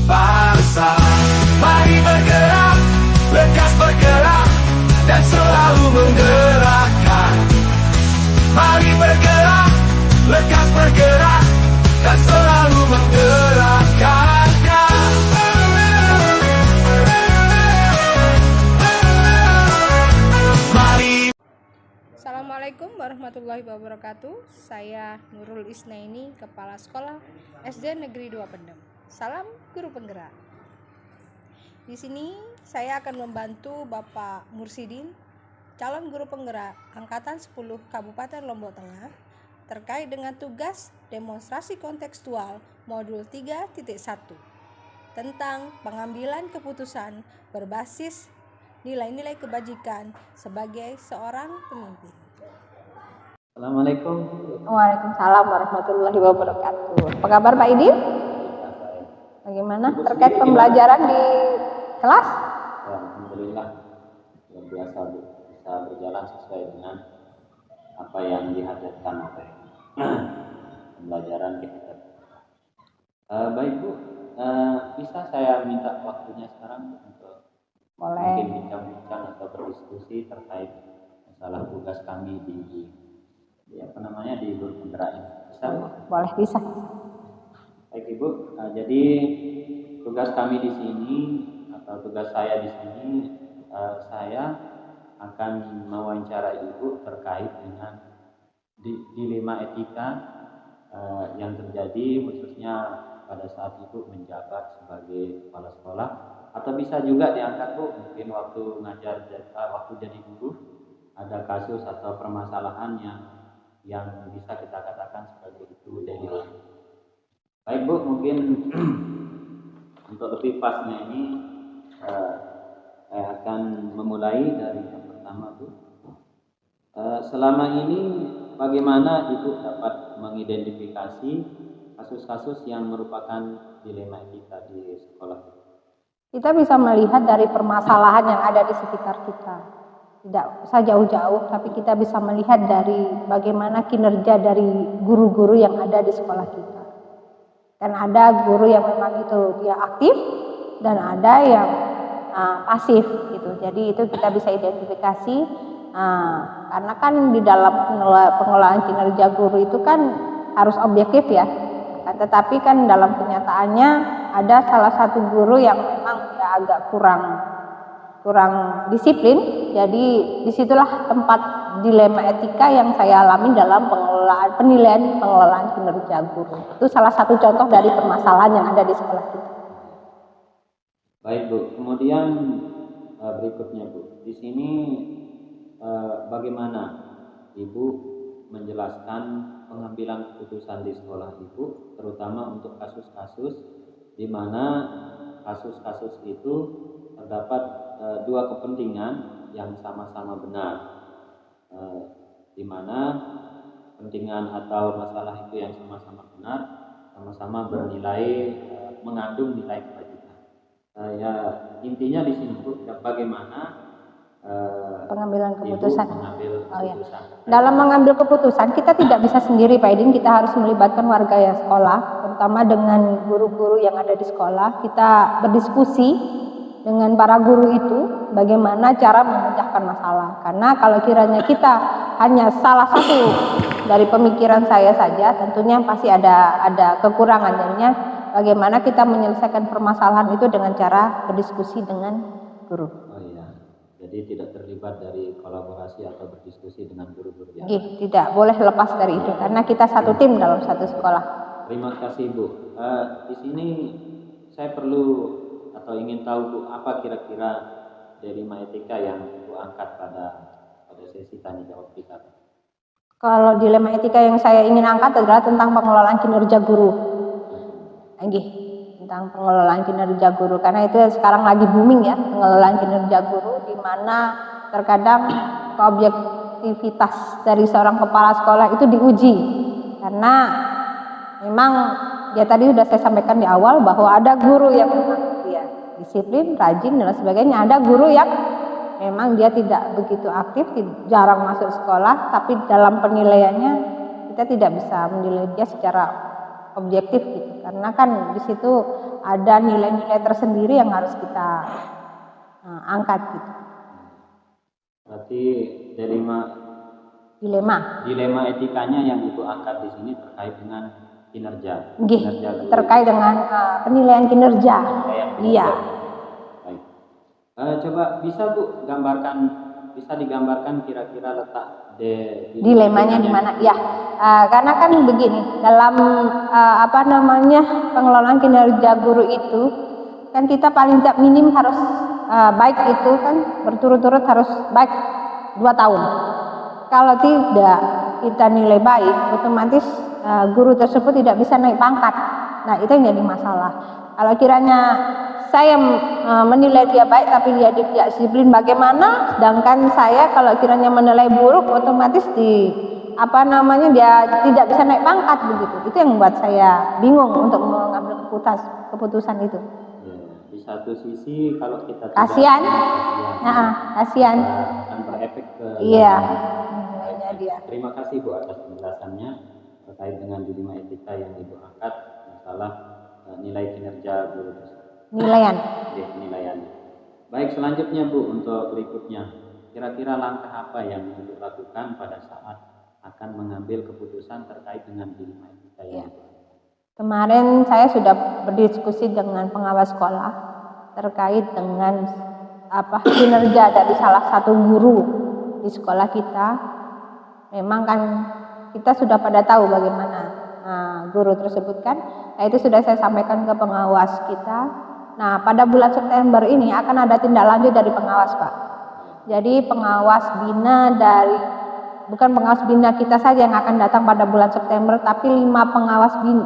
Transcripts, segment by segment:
bangsa. Mari bergerak, lekas bergerak, dan selalu menggerakkan. Mari bergerak, lekas bergerak, dan selalu menggerakkan. Mari. Assalamualaikum warahmatullahi wabarakatuh. Saya Nurul Isnaini, Kepala Sekolah SD Negeri 2 Pendem. Salam guru penggerak. Di sini saya akan membantu Bapak Mursidin, calon guru penggerak angkatan 10 Kabupaten Lombok Tengah, terkait dengan tugas demonstrasi kontekstual modul 3.1 tentang pengambilan keputusan berbasis nilai-nilai kebajikan sebagai seorang pemimpin. Assalamualaikum. Waalaikumsalam warahmatullahi wabarakatuh. Apa kabar Pak Idin? Bagaimana terkait pembelajaran di kelas? Ya, alhamdulillah luar biasa Bu, bisa berjalan sesuai dengan apa yang dihadirkan oleh pembelajaran kita. Baik Bu, bisa saya minta waktunya sekarang untuk mungkin bincang-bincang atau berdiskusi terkait masalah tugas kami di guru penggerak ini. Bisa Bu? Boleh, bisa. Baik Ibu, jadi tugas kami di sini atau tugas saya di sini, saya akan mewawancarai Ibu terkait dengan dilema etika yang terjadi khususnya pada saat Ibu menjabat sebagai kepala sekolah, atau bisa juga diangkat Bu, mungkin waktu ngajar, waktu jadi guru ada kasus atau permasalahan yang bisa kita katakan sebagai itu dilema. Baik Bu, mungkin untuk lebih pasnya ini saya akan memulai dari yang pertama Bu. Selama ini bagaimana Ibu dapat mengidentifikasi kasus-kasus yang merupakan dilema etika di sekolah? Kita bisa melihat dari permasalahan yang ada di sekitar kita. Tidak usah jauh-jauh, tapi kita bisa melihat dari bagaimana kinerja dari guru-guru yang ada di sekolah kita. Dan ada guru yang memang itu dia aktif dan ada yang pasif gitu. Jadi itu kita bisa identifikasi karena kan di dalam pengelolaan kinerja guru itu kan harus objektif ya. Tetapi kan dalam kenyataannya ada salah satu guru yang memang ya agak kurang disiplin. Jadi disitulah tempat dilema etika yang saya alami dalam penilaian kinerja guru. Itu salah satu contoh dari permasalahan yang ada di sekolah kita. Baik Bu, kemudian berikutnya Bu, di sini bagaimana Ibu menjelaskan pengambilan keputusan di sekolah Ibu, terutama untuk kasus-kasus di mana kasus-kasus itu terdapat dua kepentingan yang sama-sama benar, di mana kepentingan atau masalah itu yang sama-sama benar, sama-sama bernilai, mengandung nilai kebajikan. Ya intinya di sini Bu, bagaimana pengambilan keputusan. Ya. Dalam mengambil keputusan kita tidak bisa sendiri Pak Idin, kita harus melibatkan warga yang sekolah, terutama dengan guru-guru yang ada di sekolah. Kita berdiskusi dengan para guru itu bagaimana cara memecahkan masalah. Karena kalau kiranya kita hanya salah satu dari pemikiran saya saja, tentunya pasti ada kekurangan. Jadinya bagaimana kita menyelesaikan permasalahan itu dengan cara berdiskusi dengan guru. Oh iya, jadi tidak terlibat dari kolaborasi atau berdiskusi dengan guru-guru yang tidak boleh lepas dari itu, karena kita satu tim dalam satu sekolah. Terima kasih Bu. Di sini saya perlu atau ingin tahu Bu, apa kira-kira dilema etika yang Bu angkat pada sesi tanya jawab kita? Kalau dilema etika yang saya ingin angkat adalah tentang pengelolaan kinerja guru. Tentang pengelolaan kinerja guru, karena itu sekarang lagi booming ya, pengelolaan kinerja guru, di mana terkadang objektivitas dari seorang kepala sekolah itu diuji. Karena memang ya tadi sudah saya sampaikan di awal bahwa ada guru yang memang dia disiplin, rajin dan sebagainya. Ada guru yang memang dia tidak begitu aktif, jarang masuk sekolah, tapi dalam penilaiannya kita tidak bisa menilai dia secara objektif gitu. Karena kan di situ ada nilai-nilai tersendiri yang harus kita angkat gitu. Berarti dilema etikanya yang Ibu angkat di sini terkait dengan kinerja. Terkait dengan penilaian kinerja. Iya. Baik. Coba bisa Bu digambarkan kira-kira letak dilemanya di mana? Ya, karena kan begini, dalam pengelolaan kinerja guru itu kan kita paling tidak minim harus baik itu kan berturut-turut harus baik 2 tahun. Kalau tidak kita nilai baik, otomatis guru tersebut tidak bisa naik pangkat. Nah, itu yang jadi masalah. Kalau kiranya saya menilai dia baik tapi dia tidak disiplin, bagaimana? Sedangkan saya kalau kiranya menilai buruk, otomatis dia tidak bisa naik pangkat begitu. Itu yang membuat saya bingung untuk mengambil keputusan itu. Ya, di satu sisi kalau kita kasihan, akan berefek ke nilainya dia. Terima kasih Bu atas penjelasannya terkait dengan dilema etika yang Ibu angkat masalah nilai kinerja guru tersebut. Penilaian. Baik, selanjutnya Bu, untuk berikutnya, kira-kira langkah apa yang Ibu lakukan pada saat akan mengambil keputusan terkait dengan dilema etika yang Ibu angkat? Kemarin saya sudah berdiskusi dengan pengawas sekolah terkait dengan kinerja dari salah satu guru di sekolah kita. Memang kan kita sudah pada tahu bagaimana guru tersebut kan. Nah, itu sudah saya sampaikan ke pengawas kita. Nah, pada bulan September ini akan ada tindak lanjut dari pengawas, Pak. Jadi pengawas bukan pengawas bina kita saja yang akan datang pada bulan September, tapi 5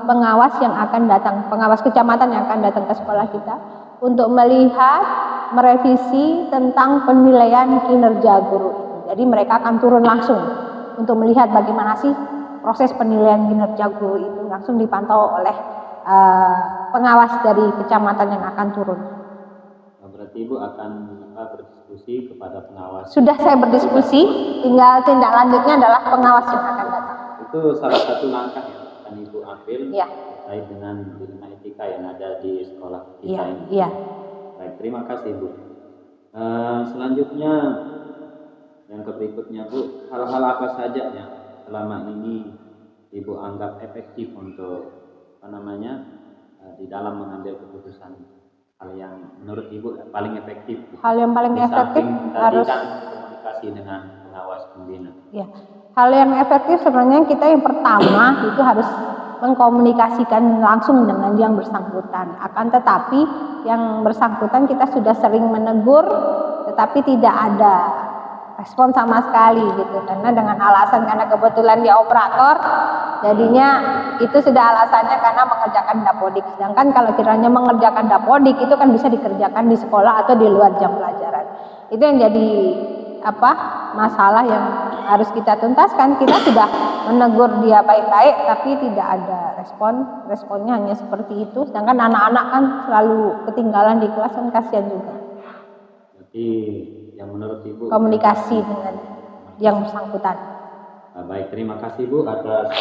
pengawas yang akan datang, pengawas kecamatan yang akan datang ke sekolah kita untuk melihat, merevisi tentang penilaian kinerja guru itu. Jadi mereka akan turun langsung untuk melihat bagaimana sih proses penilaian kinerja guru itu, langsung dipantau oleh pengawas dari kecamatan yang akan turun. Berarti Ibu akan berdiskusi kepada pengawas. Sudah saya berdiskusi, tinggal tindak lanjutnya adalah pengawas yang akan datang. Itu salah satu langkah yang akan Ibu ambil terkait dengan dilema etika yang ada di sekolah kita ini. Iya. Baik, terima kasih Bu. Selanjutnya yang berikutnya Bu, hal-hal apa saja yang selama ini Ibu anggap efektif untuk di dalam mengambil keputusan, hal yang menurut Ibu paling efektif? Hal yang paling efektif harus komunikasi dengan pengawas pembina. Ya, hal yang efektif sebenarnya kita yang pertama itu harus mengkomunikasikan langsung dengan yang bersangkutan. Akan tetapi yang bersangkutan kita sudah sering menegur, tetapi tidak ada respon sama sekali gitu, karena dengan alasan karena kebetulan dia operator, jadinya itu sudah alasannya karena mengerjakan dapodik. Sedangkan kalau kiranya mengerjakan dapodik itu kan bisa dikerjakan di sekolah atau di luar jam pelajaran. Itu yang jadi masalah yang harus kita tuntaskan. Kita sudah menegur dia baik-baik tapi tidak ada responnya hanya seperti itu. Sedangkan anak-anak kan selalu ketinggalan di kelas, kan kasihan juga. Jadi yang menurut Ibu komunikasi dengan yang bersangkutan. Baik, terima kasih Bu atas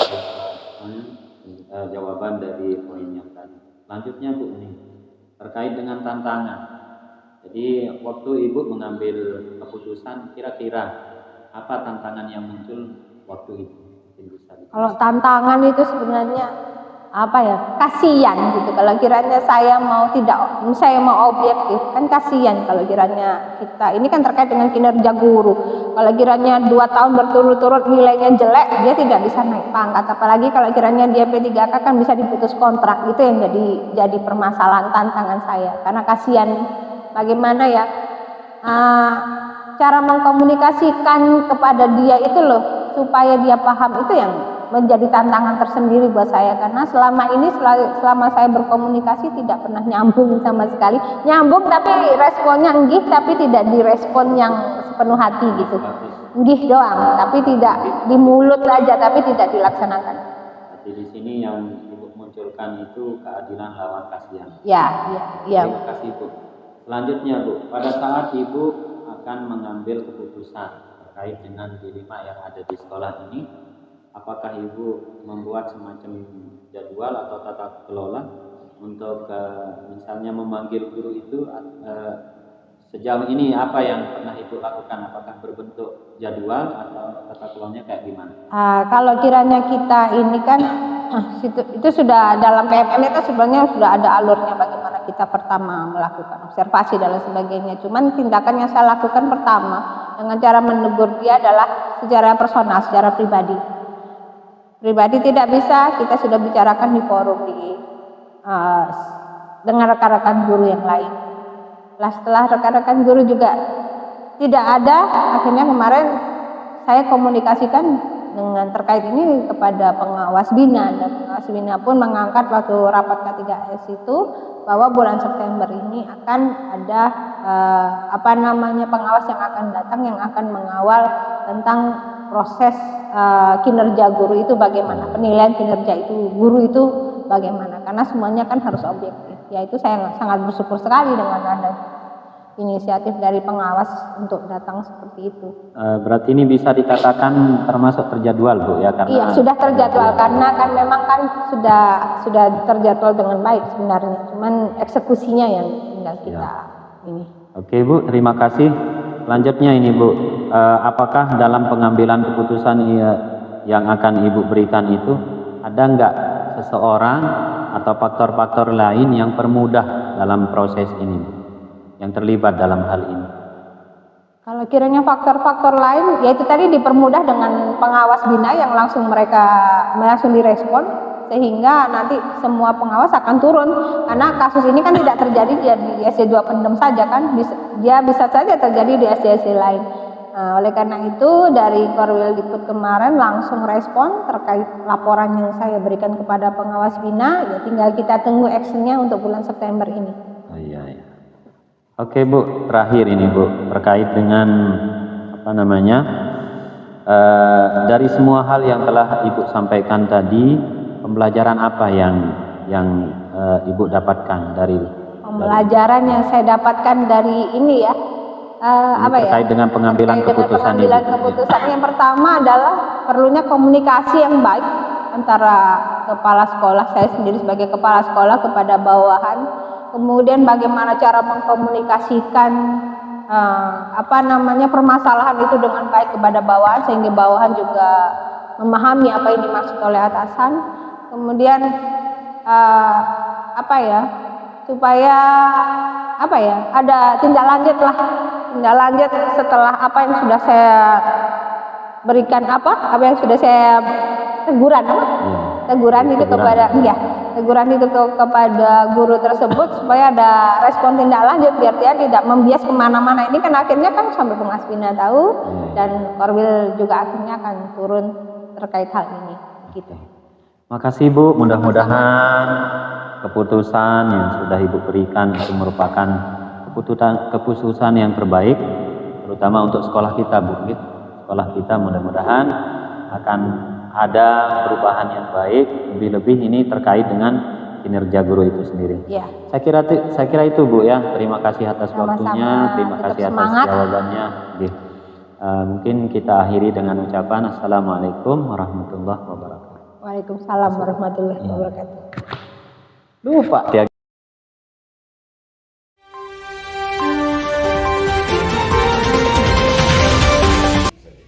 jawaban dari poin yang tadi. Selanjutnya Bu, ini terkait dengan tantangan. Jadi waktu Ibu mengambil keputusan, kira-kira apa tantangan yang muncul waktu itu? Kalau tantangan itu sebenarnya kasihan gitu. Kalau kiranya saya mau objektif, kan kasihan kalau kiranya kita ini kan terkait dengan kinerja guru. Kalau kiranya 2 tahun berturut-turut nilainya jelek, dia tidak bisa naik pangkat. Apalagi kalau kiranya dia P3K kan bisa diputus kontrak. Itu yang jadi permasalahan tantangan saya. Karena kasihan bagaimana ya cara mengkomunikasikan kepada dia itu loh, supaya dia paham, itu yang menjadi tantangan tersendiri buat saya. Karena selama saya berkomunikasi tidak pernah nyambung sama sekali. Nyambung tapi responnya enggih, tapi tidak direspon yang sepenuh hati gitu. Enggih doang, tapi tidak di mulut aja, tapi tidak dilaksanakan. Jadi di sini yang Ibu munculkan itu keadilan lawan kasihan. Ya. Terima kasih Bu. Selanjutnya Bu, pada saat Ibu akan mengambil keputusan terkait dengan dilema yang ada di sekolah ini, apakah Ibu membuat semacam jadwal atau tata kelola untuk misalnya memanggil guru itu sejauh ini apa yang pernah Ibu lakukan? Apakah berbentuk jadwal atau tata kelolanya kayak gimana? Kalau kiranya kita ini kan itu sudah dalam PMM itu sebenarnya sudah ada alurnya bagaimana kita pertama melakukan observasi dan lain sebagainya. Cuman tindakan yang saya lakukan pertama dengan cara menegur dia adalah secara personal, secara pribadi. Pribadi tidak bisa, kita sudah bicarakan di forum dengan rekan-rekan guru yang lain. Setelah rekan-rekan guru juga tidak ada, akhirnya kemarin saya komunikasikan dengan terkait ini kepada pengawas bina, dan pengawas bina pun mengangkat waktu rapat K3S itu bahwa bulan September ini akan ada pengawas yang akan datang yang akan mengawal tentang proses kinerja guru itu bagaimana, penilaian kinerja itu guru itu bagaimana, karena semuanya kan harus objektif. Ya itu saya sangat bersyukur sekali dengan ada inisiatif dari pengawas untuk datang seperti itu. Berarti ini bisa dikatakan termasuk terjadwal, Bu, ya? Karena iya, sudah terjadwal karena kan memang kan sudah terjadwal dengan baik sebenarnya. Cuman eksekusinya yang tinggal kita ini. Oke, Bu, terima kasih. Selanjutnya ini, Bu, apakah dalam pengambilan keputusan yang akan Ibu berikan itu ada nggak seseorang atau faktor-faktor lain yang permudah dalam proses ini, Bu, yang terlibat dalam hal ini? Kalau kiranya faktor-faktor lain, yaitu tadi dipermudah dengan pengawas bina yang langsung direspon, sehingga nanti semua pengawas akan turun. Karena kasus ini kan tidak terjadi di SD2 Pendem saja kan, dia bisa saja terjadi di SD-SD lain. Oleh karena itu dari Korwil Dikbud kemarin langsung respon terkait laporan yang saya berikan kepada pengawas bina, ya tinggal kita tunggu actionnya untuk bulan September ini. Oh iya. Oke, Bu, terakhir ini, Bu, terkait dengan dari semua hal yang telah Ibu sampaikan tadi, pembelajaran apa yang Ibu dapatkan dari pembelajaran yang saya dapatkan dari ini ya? Terkait dengan pengambilan keputusan ini. Keputusan yang pertama adalah perlunya komunikasi yang baik antara kepala sekolah, saya sendiri sebagai kepala sekolah kepada bawahan. Kemudian bagaimana cara mengkomunikasikan permasalahan itu dengan baik kepada bawahan sehingga bawahan juga memahami apa yang dimaksud oleh atasan. Kemudian supaya ada tindak lanjut setelah apa yang sudah saya berikan yang sudah saya teguran itu kepada guru tersebut supaya ada respon tindak lanjut biar dia tidak membias kemana-mana. Ini kan akhirnya kan sampai pengawas bina tahu dan Korwil juga akhirnya akan turun terkait hal ini gitu. Makasih, Bu, mudah-mudahan keputusan yang sudah Ibu berikan itu merupakan keputusan yang terbaik, terutama untuk sekolah kita, Bu. Sekolah kita mudah-mudahan akan ada perubahan yang baik, lebih-lebih ini terkait dengan kinerja guru itu sendiri. Ya. Saya kira itu, Bu, ya. Terima kasih atas waktunya, terima kasih atas jawabannya. Mungkin kita akhiri dengan ucapan Assalamualaikum warahmatullahi wabarakatuh. Waalaikumsalam warahmatullahi wabarakatuh. Lupa dia.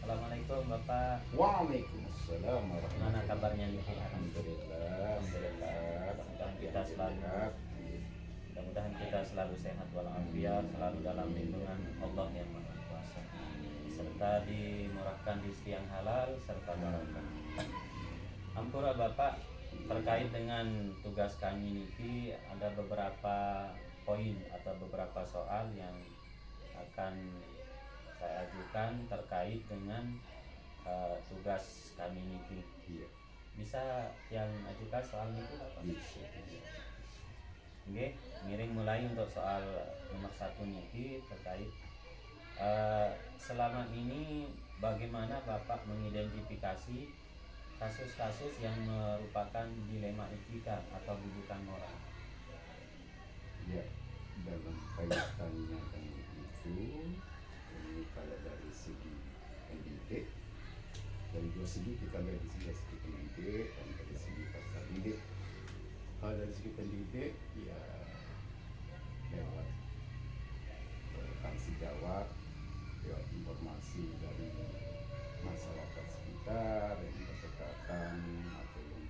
Assalamualaikum, Bapak. Waalaikumsalam. Gimana kabarnya nih? Alhamdulillah. Mudah-mudahan kita selalu sehat walafiat, selalu dalam lindungan Allah yang Maha Kuasa, serta dimurahkan rezeki yang halal serta barokah. Ampura Bapak, terkait dengan tugas kami ini ada beberapa poin atau beberapa soal yang akan saya ajukan terkait dengan tugas kami ini. Bisa yang ajukan soal itu Bapak? Oke, miring mulai untuk soal nomor 1 ini terkait selama ini bagaimana Bapak mengidentifikasi kasus-kasus yang merupakan dilema etika atau bujukan moral? Ya, dalam kaitannya dengan itu, ini kalau dari segi pendidik, dari dua segi kita lihat di segi pendidik dan dari segi peserta didik. Kalau dari segi pendidik ya lewat rekan sejawat, lewat informasi dari masyarakat sekitar yang berdekatan atau yang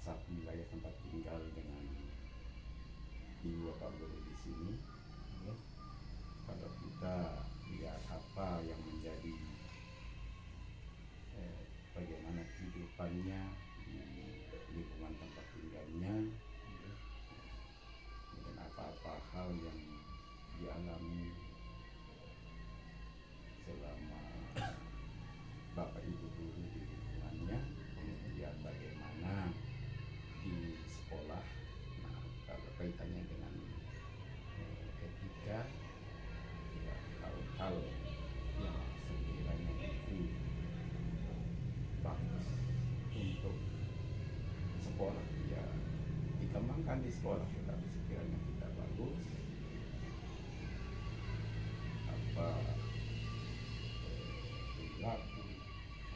satu wilayah tempat tinggal dengan ibu bapak guru di sini. Ya. Kalau kita lihat apa yang menjadi bagaimana kehidupannya di lingkungan tempat tinggalnya, ya, dan apa-apa hal yang dialami selama bapak ibu guru di lingkungannya, kemudian bagaimana di sekolah. Nah, kalau kaitannya dengan etika, ya hal-hal yang sekiranya itu bagus untuk sekolah ya dikembangkan di sekolah, tetapi sekiranya tidak bagus apa perilaku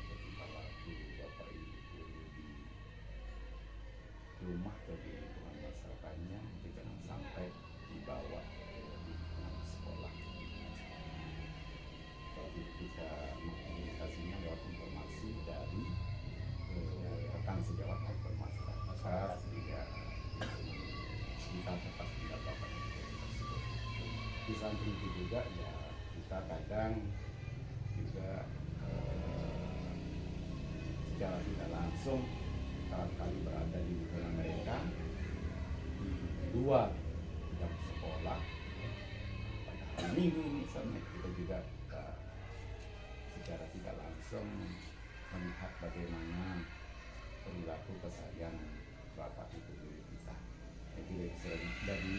atau tingkah laku bapak ibu guru di rumah atau di lingkungan masyarakatnya itu jangan sampai dibawa ke lingkungan sekolah. Jadi kita mengkomunikasinya lewat informasi dari rekan sejawat atau masyarakat tidak kita tempat tinggal bapak ibu guru tersebut. Di samping itu juga ya kita kadang juga secara tidak langsung kali berada di lingkungan mereka di luar jam sekolah, pada hari Minggu misalnya kita juga secara tidak langsung melihat bagaimana perilaku keseharian bapak ibu guru kita. Jadi dari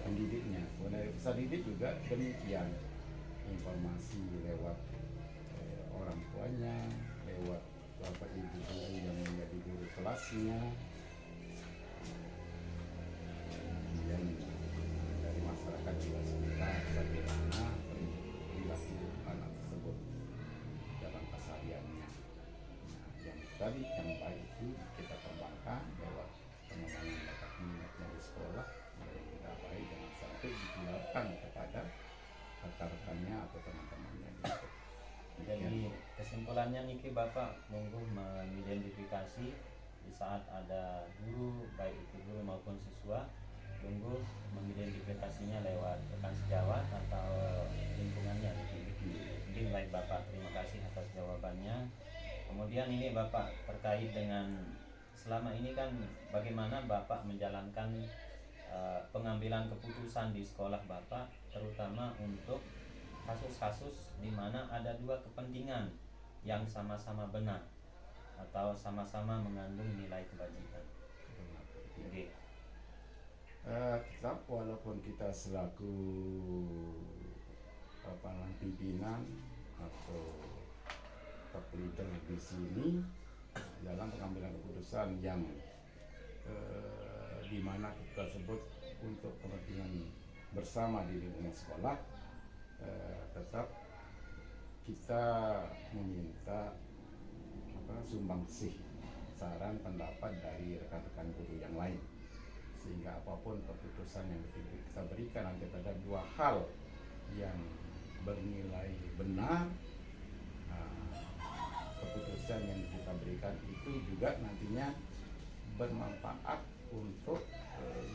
pendidiknya, dari peserta didik juga demikian, informasi lewat orang tuanya, lewat bapak ibu guru yang menjadi guru kelasnya, kemudian dari masyarakat juga sekitar bagaimana perilaku anak tersebut dalam kesehariannya. Nah, yang tadi yang baik itu kita kembangkan lewat pengembangan bakat minatnya di sekolah, yang tidak baik jangan sampai ditularkan kepada rekan-rekannya atau teman-temannya gitu. Jadi kesimpulannya niki Bapak monggo mengidentifikasi di saat ada guru, baik itu guru maupun siswa, monggo mengidentifikasinya lewat rekan sejawat atau lingkungannya. Mungkin baik Bapak, terima kasih atas jawabannya. Kemudian ini Bapak terkait dengan selama ini kan bagaimana Bapak menjalankan pengambilan keputusan di sekolah Bapak, terutama untuk kasus-kasus di mana ada dua kepentingan yang sama-sama benar atau sama-sama mengandung nilai kebajikan. Oke. Tetap walaupun kita selaku pimpinan atau top leader di sini dalam pengambilan keputusan yang di mana tersebut untuk kepentingan bersama di lingkungan sekolah, tetap kita meminta sumbangsih saran pendapat dari rekan-rekan guru yang lain, sehingga apapun keputusan yang kita berikan nanti pada dua hal yang bernilai benar, keputusan yang kita berikan itu juga nantinya bermanfaat untuk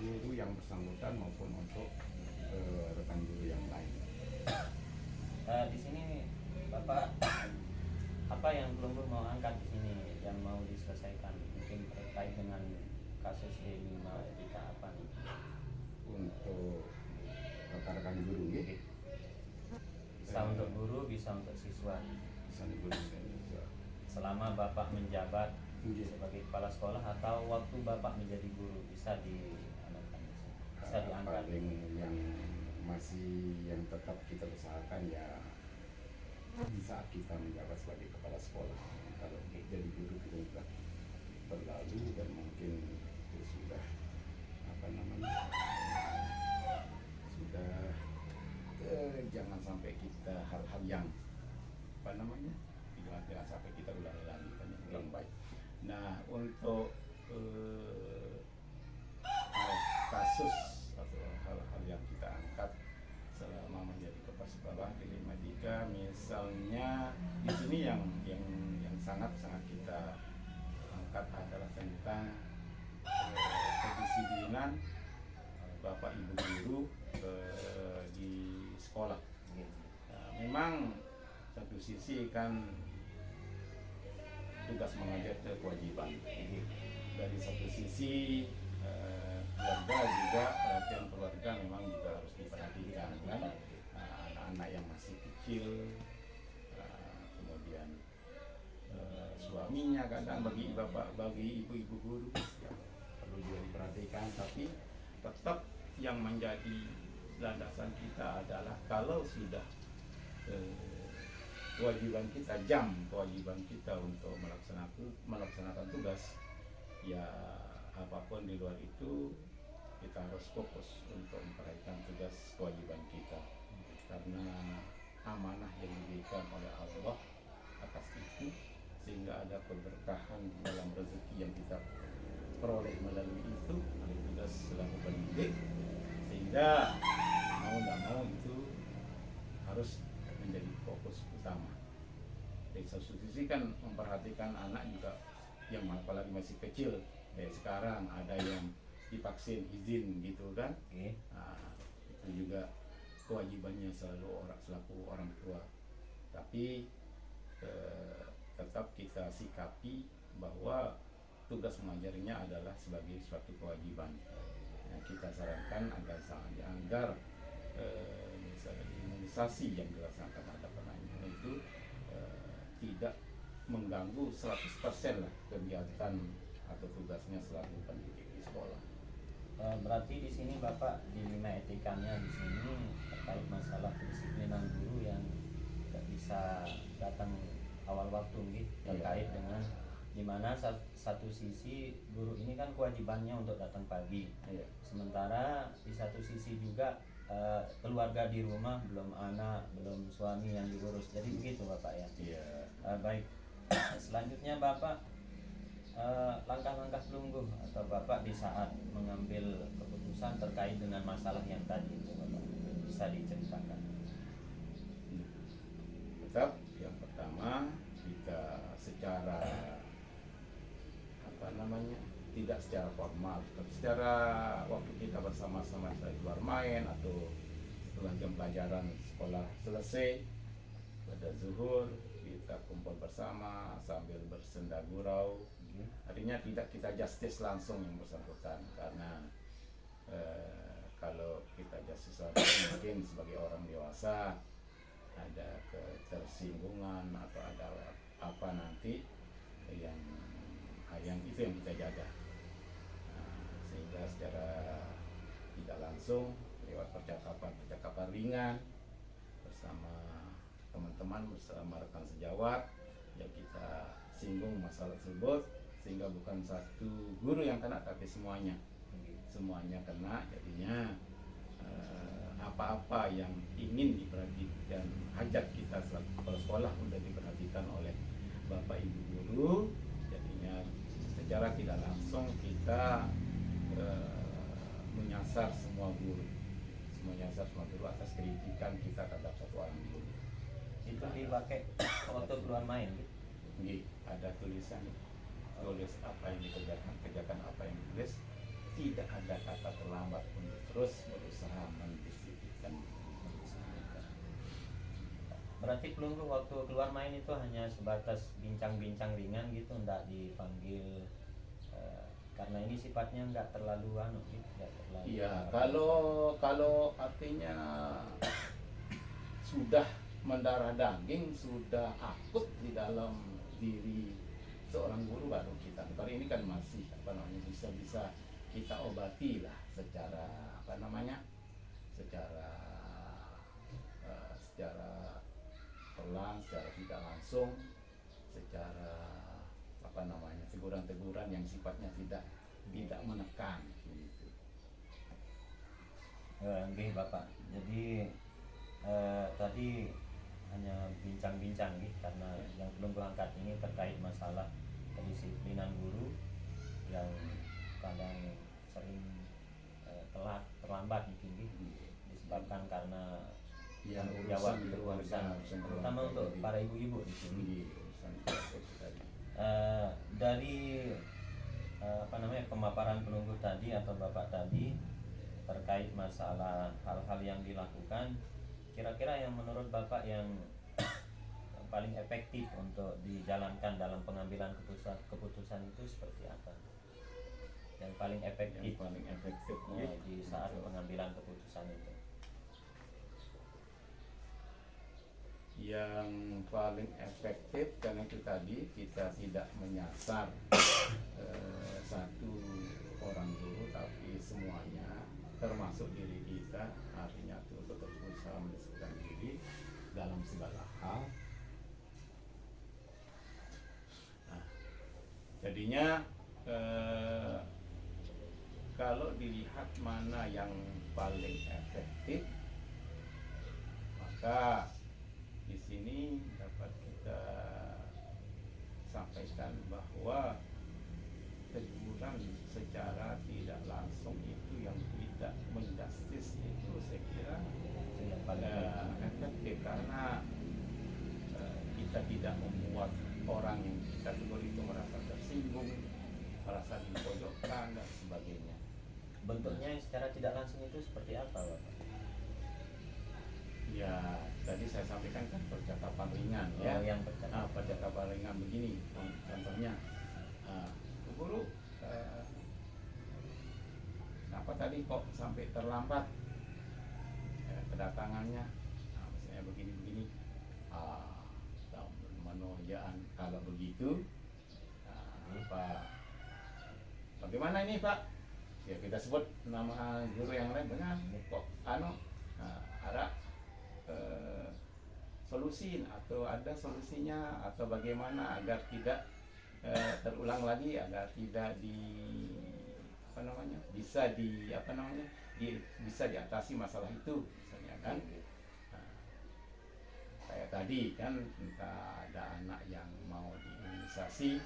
guru yang bersangkutan maupun untuk rekan guru yang lain. Di sini Bapak apa yang belum mau angkat di sini yang mau diselesaikan, mungkin terkait dengan kasus D5 etika apa nih untuk rekan-rekan guru gitu. Bisa untuk guru, bisa untuk siswa. Bisa guru dan siswa. Selama Bapak menjabat sebagai kepala sekolah atau waktu Bapak menjadi guru bisa bisa diangkat. Paling yang masih yang tetap kita usahakan ya di saat kita menjabat sebagai kepala sekolah. Kalau jadi guru itu sudah berlalu dan mungkin itu sudah sudah jangan sampai kita hal-hal yang jangan sampai kita ulang-ulangi kan yang baik. dengan bapak ibu guru di sekolah. Nah, memang satu sisi kan tugas mengajar itu kewajiban. Dari satu sisi keluarga juga, perhatian keluarga memang juga harus diperhatikan kan. Anak-anak yang masih kecil, kemudian suaminya kadang bagi ibu-ibu guru ya, perlu juga diperhatikan. Tapi tetap yang menjadi landasan kita adalah kalau sudah kewajiban kita untuk melaksanakan tugas, ya apapun di luar itu kita harus fokus untuk memperhatikan tugas kewajiban kita, karena amanah yang diberikan oleh Allah atas itu, sehingga ada keberkahan dalam rezeki yang kita peroleh melalui itu, oleh tugas selaku pendidik, sehingga mau tidak mau itu harus menjadi fokus utama. Dari satu sisi kan memperhatikan anak juga yang apalagi masih kecil, kayak sekarang ada yang divaksin izin gitu kan. Nah, itu juga kewajibannya selaku orang tua. Tapi tetap kita sikapi bahwa tugas mengajarnya adalah sebagai suatu kewajiban. Nah, kita sarankan agar misalnya imunisasi yang dilaksanakan pada anak itu tidak mengganggu 100% lah kegiatan atau tugasnya selaku pendidik di sekolah. Berarti di sini Bapak di 5 etikanya di sini terkait masalah kedisiplinan guru yang tidak bisa datang awal waktu gitu, terkait dengan dimana satu sisi guru ini kan kewajibannya untuk datang pagi, sementara di satu sisi juga keluarga di rumah, belum anak, belum suami yang diurus, jadi begitu Bapak ya. Baik, selanjutnya Bapak langkah-langkah pelungguh atau Bapak di saat mengambil keputusan terkait dengan masalah yang tadi itu Bapak bisa diceritakan. Tetap yang pertama kita secara tidak secara formal, tapi secara waktu kita bersama-sama di luar main atau setelah jam pelajaran sekolah selesai pada zuhur kita kumpul bersama sambil bersenda gurau. Artinya tidak kita justice langsung yang bersangkutan, karena kalau kita justice langsung mungkin sebagai orang dewasa ada ketersinggungan atau ada apa nanti yang itu yang kita jaga. Sehingga secara tidak langsung lewat percakapan ringan bersama teman-teman, bersama rekan sejawat yang kita singgung masalah tersebut, sehingga bukan satu guru yang kena tapi semuanya kena. Jadinya apa-apa yang ingin diperhatikan, hajat kita selaku kepala sekolah untuk diperhatikan oleh Bapak Ibu guru, jadinya secara tidak langsung kita menyasar semua guru atas kritikan kita terhadap satu orang guru. Itu dipakai waktu keluar main gitu? Ada tulisan, tulis apa yang kerjakan apa yang ditulis, tidak ada kata terlambat untuk terus berusaha mendisiplinkan. Berarti pelungguh waktu keluar main itu hanya sebatas bincang-bincang ringan gitu, enggak dipanggil karena ini sifatnya enggak terlalu gitu, enggak terlalu. Iya, kalau artinya sudah mendarah daging, sudah akut di dalam diri seorang guru, baru kita. Kalau ini kan masih bisa kita obati lah secara secara pelan, secara tidak langsung, secara teguran-teguran yang sifatnya tidak menekan gitu. Oke Bapak, jadi tadi hanya bincang-bincang gitu, karena yang belum angkat ini terkait masalah kedisiplinan guru yang kadang sering terlambat mungkin disebabkan karena tanggung jawab di urusan, terutama untuk para ibu-ibu di sini. Dari pemaparan penunggu tadi atau Bapak tadi terkait masalah hal-hal yang dilakukan, kira-kira yang menurut Bapak yang paling efektif untuk dijalankan dalam pengambilan keputusan itu seperti apa? Yang paling efektif, di saat pengambilan keputusan itu. Yang paling efektif karena itu tadi kita tidak menyasar satu orang guru, tapi semuanya termasuk diri kita, artinya itu untuk berusaha mendiskusikan diri dalam segala hal. Nah, jadinya kalau dilihat mana yang paling efektif, maka di sini dapat kita sampaikan bahwa teguran secara tidak langsung itu yang tidak menjustis itu saya kira efektif, karena kita tidak membuat orang yang kita tegur itu merasa tersinggung, merasa dipojokkan dan sebagainya. Bentuknya secara tidak langsung itu seperti apa, Bapak? Ya, tadi saya sampaikan kan percakapan ringan, ya. Yang percakapan. Percakapan ringan begini, contohnya, guru, kenapa tadi kok sampai terlambat kedatangannya? Nah, misalnya begini-begini, menojaan kalau begitu, Pak, bagaimana ini Pak? Ya kita sebut nama guru yang lain dengan kok ada solusi atau ada solusinya atau bagaimana agar tidak terulang lagi, agar tidak bisa diatasi masalah itu misalnya kan. Kayak tadi kan entah ada anak yang mau diimunisasi,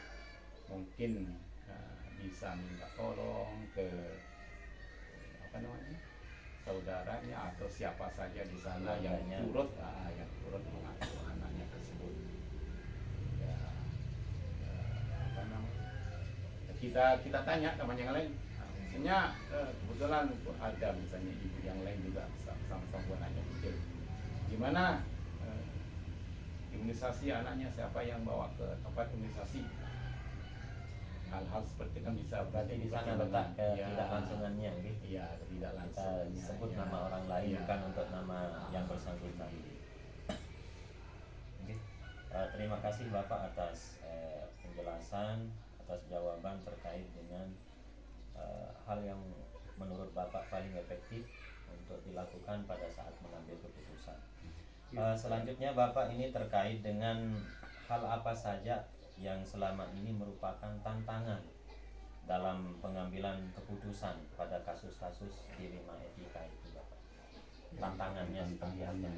mungkin bisa minta tolong ke saudaranya atau siapa saja di sana yang turut mengasuh anaknya tersebut. Kita tanya teman yang lain, misalnya kebetulan ada misalnya ibu yang lain juga sama-sama buat anaknya kecil, gimana imunisasi anaknya, siapa yang bawa ke tempat imunisasi. Hal-hal seperti kan bisa berarti di sana letak tidak langsungannya, gitu. Iya, tidak langsung. Kita sebut nama orang lain, bukan untuk nama yang bersangkutan. Terima kasih Bapak atas penjelasan, atas jawaban terkait dengan hal yang menurut Bapak paling efektif untuk dilakukan pada saat mengambil keputusan. Selanjutnya Bapak ini terkait dengan hal apa saja yang selama ini merupakan tantangan dalam pengambilan keputusan pada kasus-kasus di Lima Etika itu, Bapak. Tantangannya seperti apa?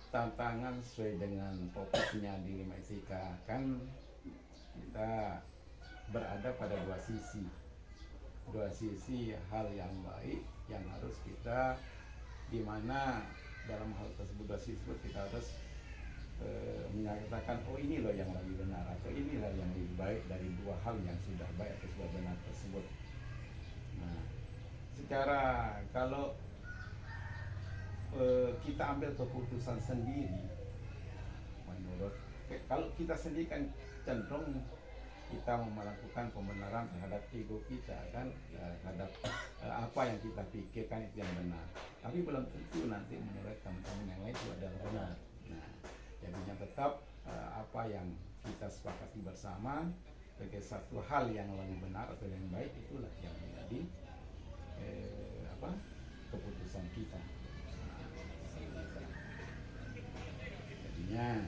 Tantangan sesuai dengan topiknya di Lima Etika kan kita berada pada dua sisi hal yang baik yang harus kita, di mana dalam hal tersebut dua sisi kita harus menyatakan ini loh yang lebih benar atau inilah yang lebih baik dari dua hal yang sudah baik atau sudah benar tersebut. Nah, secara kalau kita ambil keputusan sendiri, menurut kalau kita sendiri kan cenderung kita melakukan pembenaran terhadap ego kita kan, terhadap apa yang kita pikirkan itu yang benar, tapi belum tentu nanti menurut teman-teman yang lain itu adalah benar. Nah, jadinya tetap apa yang kita sepakati bersama sebagai satu hal yang lebih benar atau yang baik, itulah yang menjadi keputusan kita. Jadinya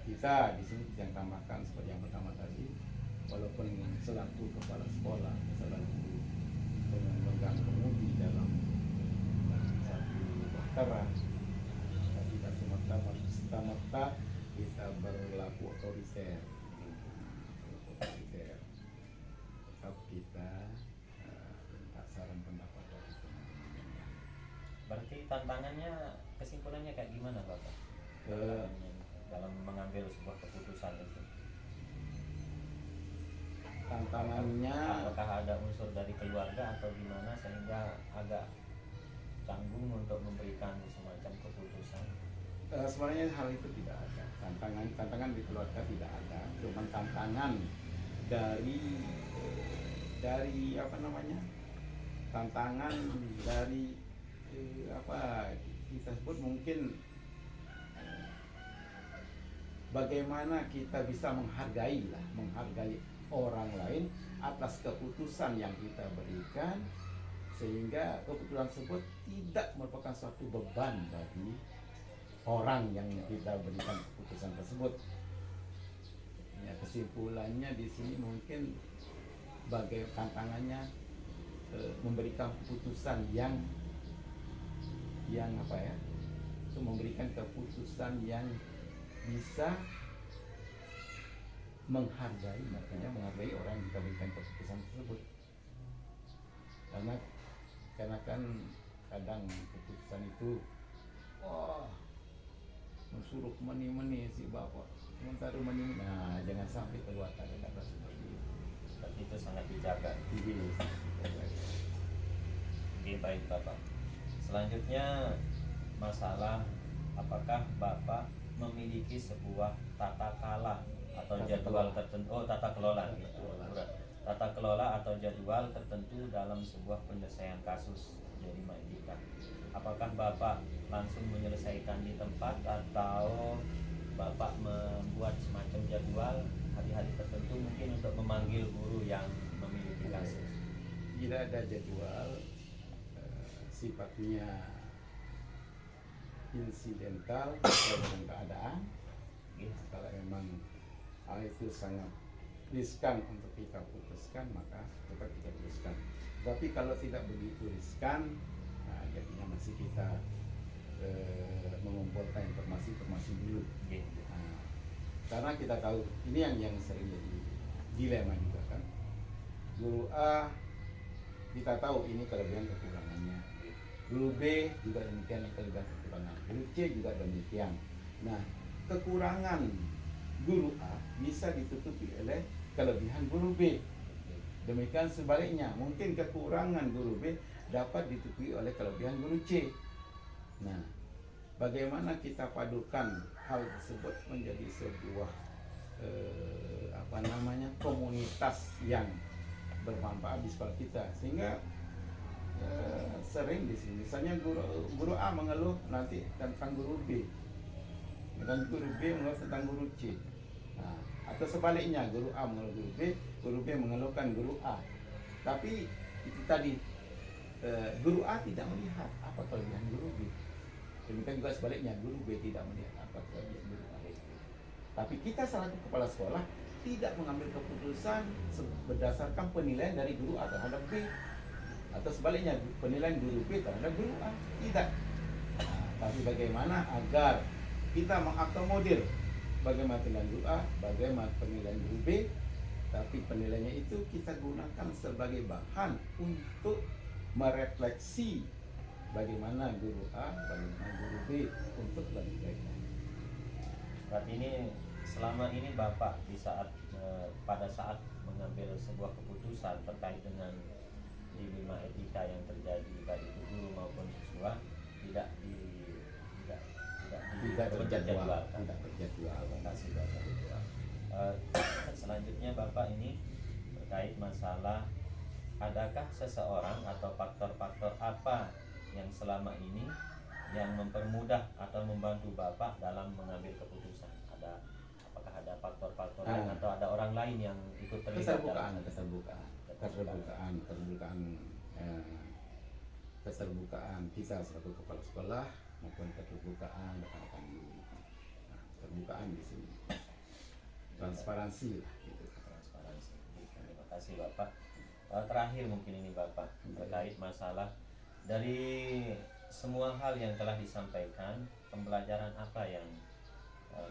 kita di sini yang tambahkan seperti yang pertama tadi, walaupun selaku kepala sekolah, selaku pemegang kemudi dalam satu bahtera, tidak semata-mata kita berlaku otoriter, tetap kita minta saran pendapat dari teman-teman yang lain. Berarti tantangannya, kesimpulannya kayak gimana Bapak? Dalam mengambil sebuah keputusan itu. tantangannya apakah ada unsur dari keluarga atau gimana sehingga agak canggung untuk memberikan semacam keputusan? sebenarnya hal itu tidak ada. Tantangan di keluarga tidak ada, cuma tantangan dari apa namanya, tantangan dari apa kita sebut mungkin bagaimana kita bisa menghargai orang lain atas keputusan yang kita berikan, sehingga keputusan tersebut tidak merupakan suatu beban bagi orang yang kita berikan keputusan tersebut. Ya, kesimpulannya di sini mungkin bagai tantangannya memberikan keputusan yang apa ya, itu memberikan keputusan yang bisa menghargai, makanya menghargai orang yang kita berikan keputusan tersebut. Karena kan kadang keputusan itu mensuruh meni si bapak, sementara nah jangan sampai keluar kata-kata seperti itu. Tapi itu sangat dijaga. Oke, baik Bapak. Selanjutnya masalah apakah Bapak memiliki sebuah tata kelola atau jadwal tertentu, tata kelola gitu. Tata kelola atau jadwal tertentu dalam sebuah penyelesaian kasus jadi etika. Apakah Bapak langsung menyelesaikan di tempat atau Bapak membuat semacam jadwal hari-hari tertentu mungkin untuk memanggil guru yang memiliki kasus? Tidak ada jadwal, sifatnya insidental sesuai dengan keadaan. Kalau memang hal itu sangat riskan untuk kita putuskan, maka tetap kita putuskan. Tapi kalau tidak begitu riskan, nah jadinya masih kita mengumpulkan informasi dulu. Nah, karena kita tahu ini yang sering jadi dilema juga kan. Guru A kita tahu ini kelebihan kekurangannya. Guru B juga demikian kelebihan kekurangan. Guru C juga demikian. Nah, kekurangan guru A bisa ditutupi oleh kelebihan guru B. Demikian sebaliknya, mungkin kekurangan guru B dapat ditutupi oleh kelebihan guru C. Nah, bagaimana kita padukan hal tersebut menjadi sebuah komunitas yang bermanfaat di sekolah kita, sehingga sering di sini misalnya guru A mengeluh nanti tentang guru B, dan guru B mengeluh tentang guru C. Nah, atau sebaliknya, guru A mengeluh guru B mengeluhkan guru A. Tapi itu tadi guru A tidak melihat apa kelebihan guru B. Demikian juga sebaliknya, guru B tidak melihat apa kelebihan guru A. Tapi kita selaku kepala sekolah tidak mengambil keputusan berdasarkan penilaian dari guru A terhadap B, atau sebaliknya penilaian guru B terhadap guru A. Tidak. Nah, tapi bagaimana agar kita mengakomodir bagaimana penilaian guru A, bagaimana penilaian guru B, tapi penilaiannya itu kita gunakan sebagai bahan untuk merefleksi bagaimana guru A, bagaimana guru B untuk lebih baik. Berarti ini selama ini Bapak di saat pada saat mengambil sebuah keputusan terkait dengan dilema etika yang terjadi baik itu guru maupun siswa tidak terjadwal. Terima kasih Bapak. Selanjutnya Bapak ini terkait masalah adakah seseorang atau faktor-faktor apa yang selama ini yang mempermudah atau membantu Bapak dalam mengambil keputusan? Apakah ada faktor-faktor lain atau ada orang lain yang ikut terlibat? Keterbukaan kita sebagai kepala sekolah maupun keterbukaan rekan-rekan guru. Nah, keterbukaan di sini, transparansi lah gitu. Transparansi. Terima kasih Bapak. Terakhir mungkin ini Bapak terkait masalah dari semua hal yang telah disampaikan, pembelajaran apa yang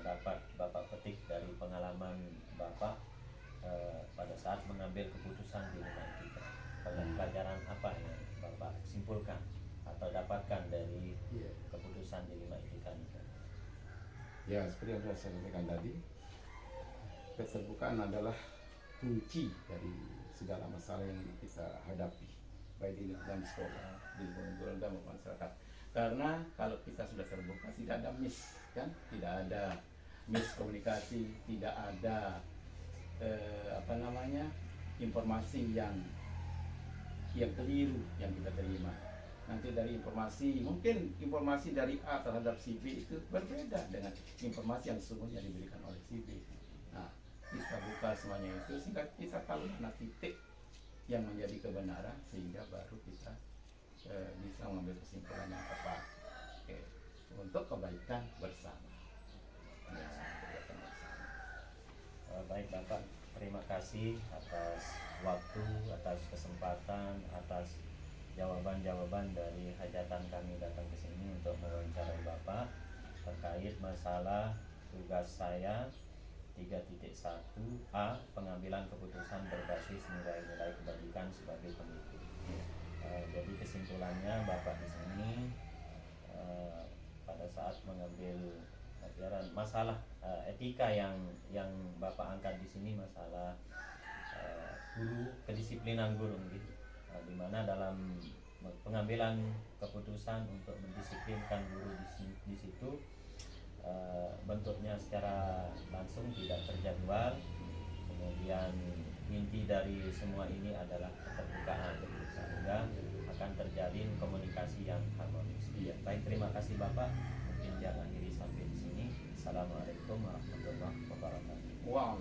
dapat Bapak petik dari pengalaman Bapak pada saat mengambil keputusan di rumah kita? Pelajaran apa yang Bapak simpulkan atau dapatkan dari keputusan di lima etika ini? Ya, seperti yang sudah saya sampaikan tadi, keterbukaan adalah kunci dari segala masalah yang kita hadapi, baik di lingkungan sekolah, di lingkungan keluarga maupun masyarakat. Karena kalau kita sudah terbuka, tidak ada miss, kan? Tidak ada miskomunikasi, tidak ada informasi yang keliru yang kita terima. Nanti dari mungkin informasi dari A terhadap si B itu berbeda dengan informasi yang sesungguhnya diberikan oleh si B. Nah, kita buka semuanya itu sehingga kita tahu mana titik yang menjadi kebenaran, sehingga baru kita bisa mengambil kesimpulan yang tepat, oke, untuk kebaikan bersama. Ya, kebaikan bersama. Baik Bapak, terima kasih atas waktu, atas kesempatan, atas jawaban-jawaban dari hajatan kami datang ke sini untuk mewawancarai Bapak terkait masalah tugas saya 3.1a, pengambilan keputusan berbasis nilai-nilai kebajikan sebagai pemimpin. Jadi kesimpulannya Bapak di sini pada saat mengambil pelajaran masalah etika yang Bapak angkat di sini, masalah guru, kedisiplinan guru gitu. Di mana dalam pengambilan keputusan untuk mendisiplinkan guru di situ bentuknya secara langsung tidak terjadwal. Kemudian inti dari semua ini adalah keterbukaan, sehingga akan terjalin komunikasi yang harmonis. Ya, baik, terima kasih Bapak. Mungkin jangan akhiri sampai di sini. Assalamualaikum warahmatullahi wabarakatuh. Wow.